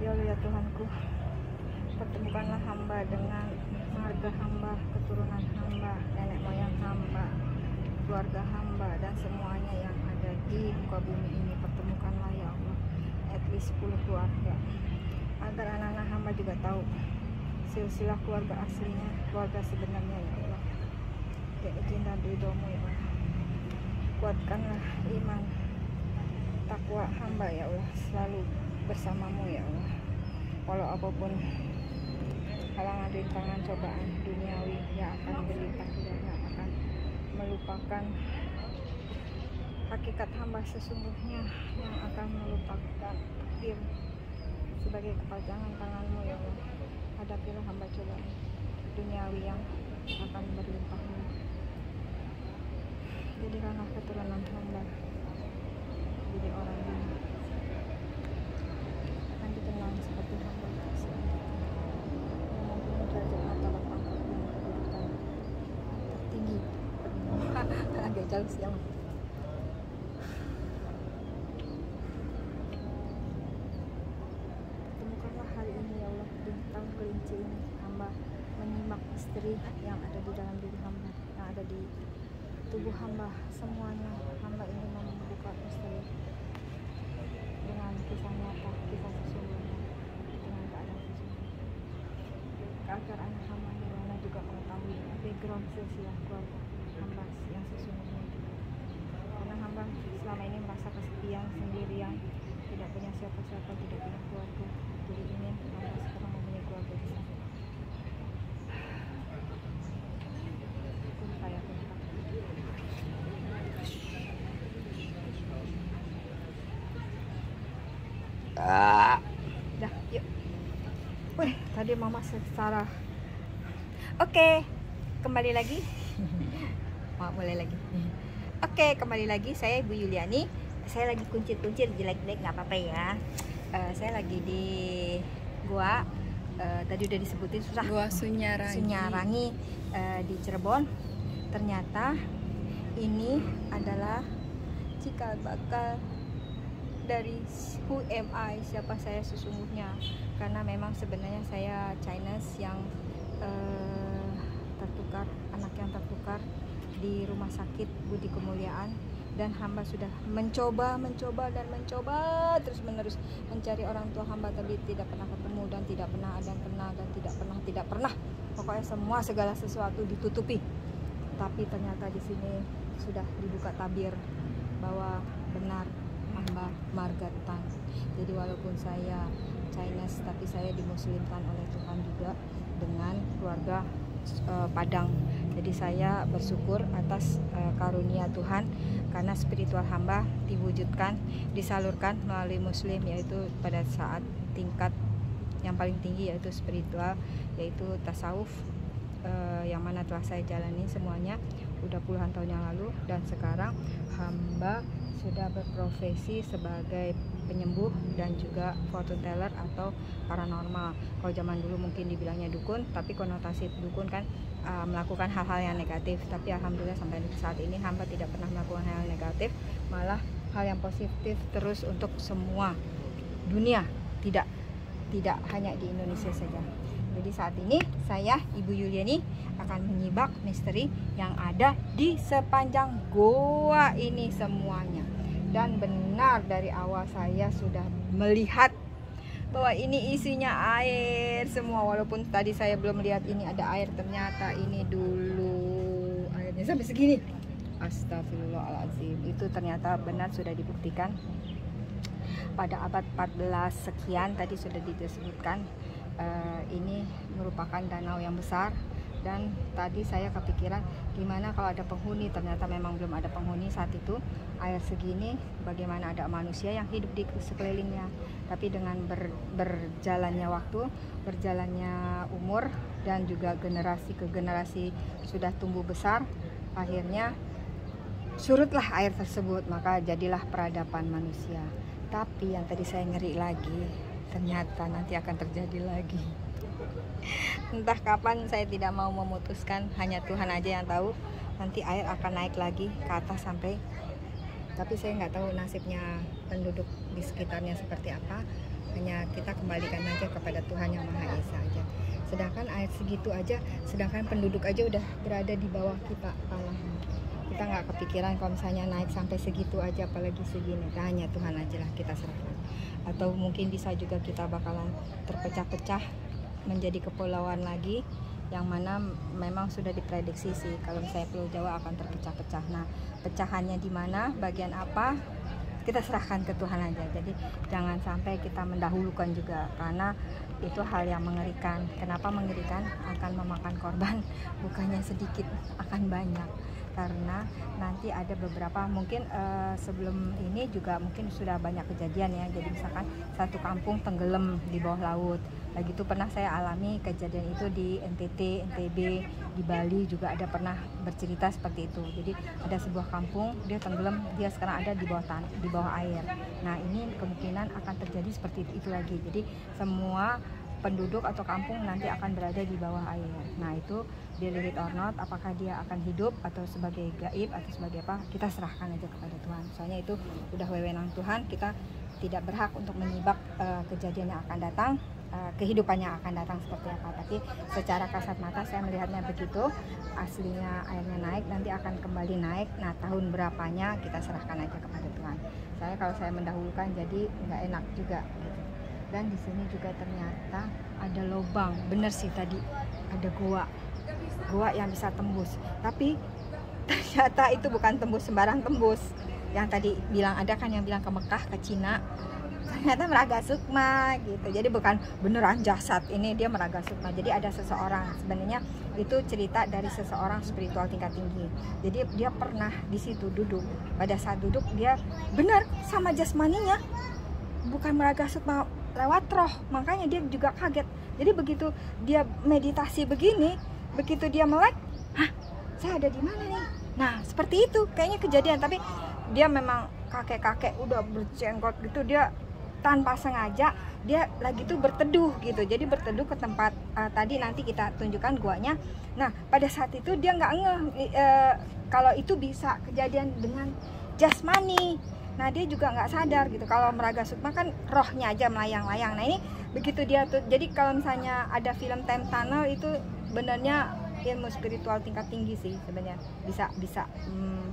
Ya Allah ya Tuhanku, pertemukanlah hamba dengan marga hamba, keturunan hamba, nenek moyang hamba, keluarga hamba, dan semuanya yang ada di muka bumi ini. Pertemukanlah ya Allah, at least 10 keluarga, agar anak-anak hamba juga tahu silsilah keluarga aslinya, keluarga sebenarnya ya Allah. Ya izin dan ridhomu ya Allah, kuatkanlah iman takwa hamba ya Allah, selalu bersamamu ya Allah. Walau apapun halangan, rintangan, cobaan duniawi yang akan berlimpah, tidak akan melupakan hakikat hamba sesungguhnya, yang akan melupakan takdir sebagai kepajangan tanganmu ya Allah. Hadapilah hamba cobaan duniawi yang akan berlimpah. Jadikanlah keturunan hamba jadi orang yang akan dikenal seperti hamba selanjutnya, yang mempunyai derajat martabat pangkat dan kedudukan tertinggi. Agak jauh sih ya. Temukanlah hari ini ya Allah, di tahun kelinci ini hamba menyimak misteri yang ada di dalam diri hamba, yang ada di tubuh hamba. Semuanya hamba ingin membuka misteri dengan kisah nyata, kisah sesungguhnya, dengan keadaan sesungguhnya, agar anak hamba Nirwana juga mengetahui background silsilah keluarga hamba yang sesungguhnya juga. Karena hamba selama ini merasa kesepian, sendirian, tidak punya siapa-siapa, tidak punya keluarga. Jadi ingin hamba sekarang mempunyai keluarga di sana. Dah, yuk. Wih, tadi mama secara Oke, kembali lagi. Boleh lagi. Oke, kembali lagi. Saya Ibu Yuliani. Saya lagi kuncir-kuncir, jelek-jelek nggak apa-apa ya. Saya lagi di gua. Tadi udah disebutin susah. Gua Sunyarangi. Di Cirebon. Ternyata ini adalah cikal bakal dari who am I, siapa saya sesungguhnya. Karena memang sebenarnya saya Chinese yang tertukar, anak yang tertukar di rumah sakit Budi Kemuliaan, dan hamba sudah mencoba terus menerus mencari orang tua hamba, tapi tidak pernah ketemu, dan tidak pernah ada yang kenal, dan tidak pernah pokoknya semua segala sesuatu ditutupi. Tapi ternyata di sini sudah dibuka tabir bahwa benar hamba marga Tan. Jadi walaupun saya Chinese, tapi saya dimuslimkan oleh Tuhan juga dengan keluarga Padang. Jadi saya bersyukur atas karunia Tuhan, karena spiritual hamba diwujudkan, disalurkan melalui muslim, yaitu pada saat tingkat yang paling tinggi, yaitu spiritual, yaitu tasawuf, yang mana telah saya jalani semuanya udah puluhan tahun yang lalu. Dan sekarang hamba sudah berprofesi sebagai penyembuh dan juga fortune teller atau paranormal. Kalau zaman dulu mungkin dibilangnya dukun, tapi konotasi dukun kan melakukan hal-hal yang negatif. Tapi alhamdulillah sampai saat ini hamba tidak pernah melakukan hal yang negatif, malah hal yang positif terus untuk semua dunia, tidak hanya di Indonesia saja. Jadi saat ini saya Ibu Yuliani akan menyibak misteri yang ada di sepanjang goa ini semuanya. Dan benar dari awal saya sudah melihat bahwa ini isinya air semua. Walaupun tadi saya belum lihat ini ada air, ternyata ini dulu airnya sampai segini. Astagfirullahaladzim. Itu ternyata benar sudah dibuktikan pada abad 14 sekian, tadi sudah disebutkan. Ini merupakan danau yang besar, dan tadi saya kepikiran gimana kalau ada penghuni. Ternyata memang belum ada penghuni saat itu. Air segini, bagaimana ada manusia yang hidup di sekelilingnya. Tapi dengan berjalannya waktu, berjalannya umur, dan juga generasi ke generasi sudah tumbuh besar, akhirnya surutlah air tersebut, maka jadilah peradaban manusia. Tapi yang tadi saya ngeri lagi, ternyata nanti akan terjadi lagi. Entah kapan, saya tidak mau memutuskan, hanya Tuhan aja yang tahu. Nanti air akan naik lagi ke atas sampai, tapi saya nggak tahu nasibnya penduduk di sekitarnya seperti apa. hanya kita kembalikan aja kepada Tuhan yang Maha Esa aja. Sedangkan air segitu aja, sedangkan penduduk aja udah berada di bawah kita palanya. Kita nggak kepikiran kalau misalnya naik sampai segitu aja, apalagi segini. Nah, hanya Tuhan aja lah kita serahkan. Atau mungkin bisa juga kita bakalan terpecah-pecah menjadi kepulauan lagi, yang mana memang sudah diprediksi sih kalau misalnya Pulau Jawa akan terpecah-pecah. Nah, pecahannya di mana, bagian apa, kita serahkan ke Tuhan aja. Jadi jangan sampai kita mendahulukan juga, karena itu hal yang mengerikan. Kenapa mengerikan? Akan memakan korban, bukannya sedikit, akan banyak. Karena nanti ada beberapa, mungkin sebelum ini juga mungkin sudah banyak kejadian ya. Jadi misalkan satu kampung tenggelam di bawah laut. Lagi itu pernah saya alami kejadian itu di NTT, NTB, di Bali juga ada pernah bercerita seperti itu. Jadi ada sebuah kampung, dia tenggelam, dia sekarang ada di bawah air. Nah, ini kemungkinan akan terjadi seperti itu lagi. Jadi semua penduduk atau kampung nanti akan berada di bawah air. Nah, itu believe it or not, apakah dia akan hidup atau sebagai gaib atau sebagai apa, kita serahkan aja kepada Tuhan. Soalnya itu udah wewenang Tuhan, kita tidak berhak untuk menyibak kejadian yang akan datang, kehidupan yang akan datang seperti apa. Tapi secara kasat mata saya melihatnya begitu, aslinya airnya naik, nanti akan kembali naik. Nah, tahun berapanya kita serahkan aja kepada Tuhan. Kalau saya mendahulukan jadi nggak enak juga gitu. Dan di sini juga ternyata ada lubang, bener sih tadi ada gua yang bisa tembus, tapi ternyata itu bukan tembus sembarang tembus. Yang tadi bilang ada kan yang bilang ke Mekah, ke Cina, ternyata Meraga Sukma gitu. Jadi bukan beneran jasad, ini dia Meraga Sukma. Jadi ada seseorang, sebenarnya itu cerita dari seseorang spiritual tingkat tinggi. Jadi dia pernah di situ duduk. Pada saat duduk dia benar sama jasmaninya, bukan Meraga Sukma lewat roh, makanya dia juga kaget. Jadi begitu dia meditasi begini, begitu dia melek, hah, saya ada di mana nih? Nah, seperti itu kayaknya kejadian. Tapi dia memang kakek-kakek udah berjenggot gitu, dia tanpa sengaja dia lagi tuh berteduh gitu. Jadi berteduh ke tempat tadi nanti kita tunjukkan guanya. Nah, pada saat itu dia nggak ngeh kalau itu bisa kejadian dengan jasmani. Nah, dia juga nggak sadar gitu. Kalau Meraga Sukma kan rohnya aja melayang-layang. Nah, ini begitu dia tuh. Jadi kalau misalnya ada film Time Tunnel itu benarnya ilmu spiritual tingkat tinggi sih sebenarnya, bisa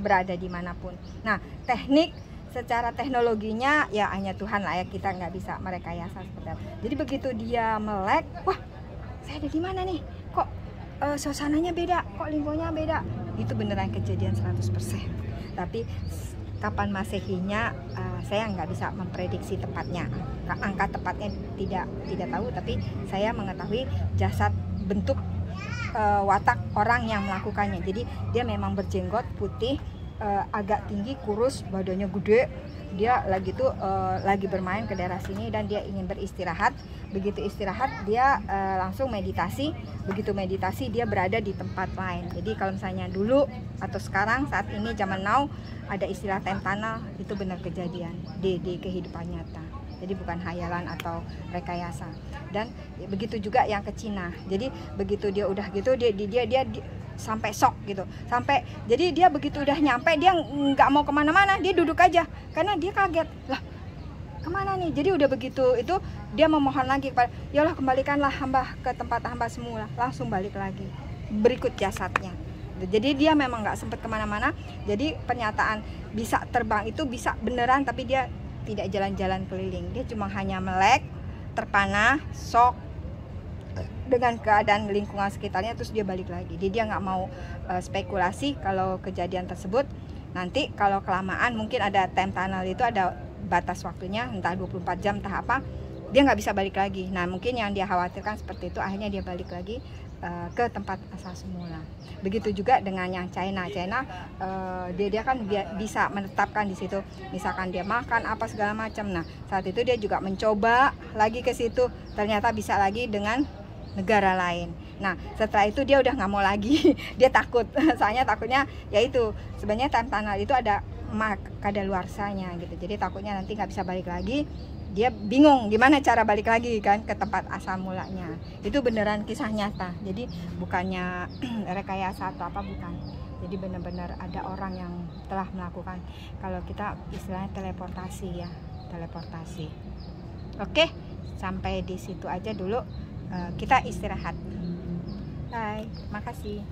berada dimanapun. Nah, teknik secara teknologinya ya hanya Tuhan lah ya, kita nggak bisa merekayasa seperti itu. Jadi begitu dia melek, wah, saya ada di mana nih? Kok suasananya beda? Kok limbonya beda? Itu beneran kejadian 100%. Tapi kapan Masehinya saya nggak bisa memprediksi tepatnya, angka tepatnya tidak tahu, tapi saya mengetahui jasad bentuk watak orang yang melakukannya. Jadi dia memang berjenggot putih, agak tinggi, kurus, badannya gede. Dia lagi bermain ke daerah sini dan dia ingin beristirahat. Begitu istirahat dia langsung meditasi. Begitu meditasi dia berada di tempat lain. Jadi kalau misalnya dulu atau sekarang saat ini zaman now ada istilah time tunnel, itu benar kejadian di kehidupan nyata. Jadi bukan hayalan atau rekayasa. Dan begitu juga yang ke Cina. Jadi begitu dia udah gitu dia sampai shock gitu, jadi dia begitu udah nyampe dia nggak mau kemana-mana, dia duduk aja karena dia kaget, lah kemana nih. Jadi udah begitu itu dia memohon lagi kepada ya Allah, kembalikanlah hamba ke tempat hamba semula. Langsung balik lagi berikut jasadnya. Jadi dia memang nggak sempat kemana-mana. Jadi pernyataan bisa terbang itu bisa beneran, tapi dia tidak jalan-jalan keliling, dia cuma hanya melek, terpana, shock dengan keadaan lingkungan sekitarnya, terus dia balik lagi. Jadi dia nggak mau spekulasi kalau kejadian tersebut nanti kalau kelamaan, mungkin ada time tunnel itu ada batas waktunya, entah 24 jam entah apa, dia nggak bisa balik lagi. Nah, mungkin yang dia khawatirkan seperti itu, akhirnya dia balik lagi ke tempat asal semula. Begitu juga dengan yang China dia kan bisa menetapkan di situ, misalkan dia makan apa segala macam. Nah, saat itu dia juga mencoba lagi ke situ, ternyata bisa lagi dengan negara lain. Nah, setelah itu dia udah nggak mau lagi, dia takut. Soalnya takutnya yaitu sebenarnya time tunnel itu ada kadaluarsanya gitu. Jadi takutnya nanti nggak bisa balik lagi. Dia bingung gimana cara balik lagi kan ke tempat asal mulanya. Itu beneran kisah nyata. Jadi bukannya rekayasa atau apa, bukan. Jadi benar-benar ada orang yang telah melakukan, kalau kita istilahnya teleportasi ya, teleportasi. Oke, sampai di situ aja dulu, kita istirahat. Bye, makasih.